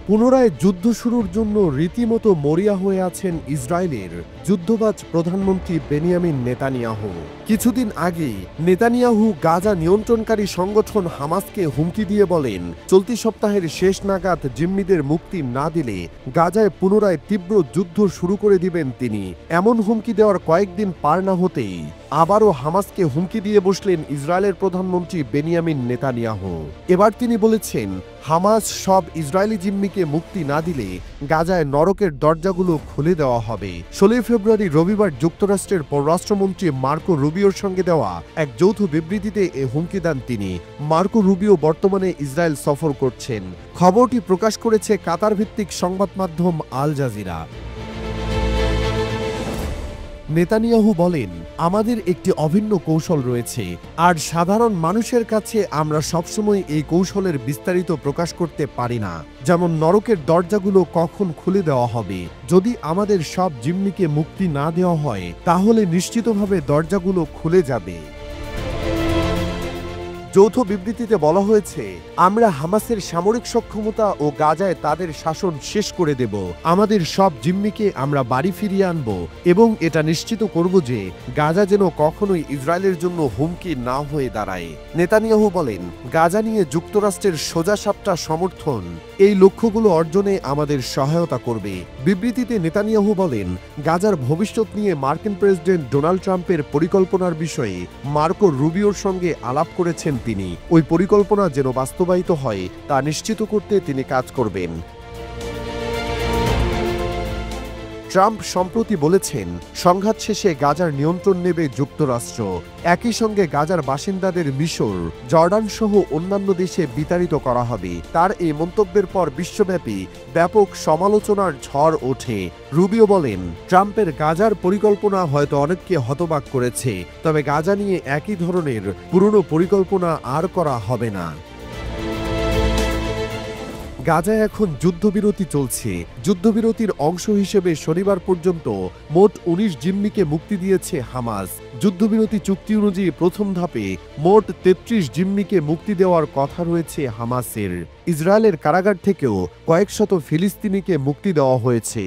পুনরায় যুদ্ধ শুরুর জন্য রীতিমতো মরিয়া হয়ে আছেন ইসরায়েলের যুদ্ধবাজ প্রধানমন্ত্রী বেনিয়ামিন নেতানিয়াহু। কিছুদিন আগেই নেতানিয়াহু গাজা নিয়ন্ত্রণকারী সংগঠন হামাসকে হুমকি দিয়ে বলেন, চলতি সপ্তাহের শেষ নাগাদ জিম্মিদের মুক্তি না দিলে গাজায় পুনরায় তীব্র যুদ্ধ শুরু করে দিবেন তিনি। এমন হুমকি দেওয়ার কয়েকদিন পার না হতেই আবারও হামাসকে হুমকি দিয়ে বসলেন ইসরায়েলের প্রধানমন্ত্রী বেনিয়ামিন নেতানিয়াহু। এবার তিনি বলেছেন, হামাস সব ইসরায়েলি জিম্মিকে মুক্তি না দিলে গাজায় নরকের দরজাগুলো খুলে দেওয়া হবে। 16 ফেব্রুয়ারি রবিবার যুক্তরাষ্ট্রের পররাষ্ট্রমন্ত্রী মার্কো রুবিওর সঙ্গে দেওয়া এক যৌথ বিবৃতিতে এ হুমকি দেন তিনি। মার্কো রুবিও বর্তমানে ইসরায়েল সফর করছেন। খবরটি প্রকাশ করেছে কাতার ভিত্তিক সংবাদ মাধ্যম আল জাজিরা। নেতানিয়াহু বলেন, আমাদের একটি অভিন্ন কৌশল রয়েছে, আর সাধারণ মানুষের কাছে আমরা সবসময় এই কৌশলের বিস্তারিত প্রকাশ করতে পারি না। যেমন নরকের দরজাগুলো কখন খুলে দেওয়া হবে। যদি আমাদের সব জিম্মিকে মুক্তি না দেওয়া হয় তাহলে নিশ্চিতভাবে দরজাগুলো খুলে যাবে। যৌথ বিবৃতিতে বলা হয়েছে, আমরা হামাসের সামরিক সক্ষমতা ও গাজায় তাদের শাসন শেষ করে দেব। আমাদের সব জিম্মিকে আমরা বাড়ি ফিরিয়ে আনব এবং এটা নিশ্চিত করব যে গাজা যেন কখনোই ইসরায়েলের জন্য হুমকি না হয়ে দাঁড়ায়। নেতানিয়াহু বলেন, গাজা নিয়ে যুক্তরাষ্ট্রের সোজাসাপটা সমর্থন এই লক্ষ্যগুলো অর্জনে আমাদের সহায়তা করবে। বিবৃতিতে নেতানিয়াহু বলেন, গাজার ভবিষ্যৎ নিয়ে মার্কিন প্রেসিডেন্ট ডোনাল্ড ট্রাম্পের পরিকল্পনার বিষয়ে মার্কো রুবিওর সঙ্গে আলাপ করেছেন তিনি। ওই পরিকল্পনা যেন বাস্তবায়িত হয় তা নিশ্চিত করতে তিনি কাজ করবেন। ট্রাম্প সম্প্রতি বলেছেন, সংঘাত শেষে গাজার নিয়ন্ত্রণ নেবে যুক্তরাষ্ট্র। একই সঙ্গে গাজার বাসিন্দাদের মিশর, জর্ডান সহ অন্যান্য দেশে বিতাড়িত করা হবে। তার এই মন্তব্যের পর বিশ্বব্যাপী ব্যাপক সমালোচনার ঝড় ওঠে। রুবিও বলেন, ট্রাম্পের গাজার পরিকল্পনা হয়তো অনেককে হতবাক করেছে, তবে গাজা নিয়ে একই ধরনের পুরনো পরিকল্পনা আর করা হবে না। গাজায় এখন যুদ্ধবিরতি চলছে। যুদ্ধবিরতির অংশ হিসেবে শনিবার পর্যন্ত মোট 19 জিম্মিকে মুক্তি দিয়েছে হামাস। যুদ্ধবিরতি চুক্তি অনুযায়ী প্রথম ধাপে মোট 33 জিম্মিকে মুক্তি দেওয়ার কথা রয়েছে হামাসের। ইসরায়েলের কারাগার থেকেও কয়েক শত ফিলিস্তিনিকে মুক্তি দেওয়া হয়েছে।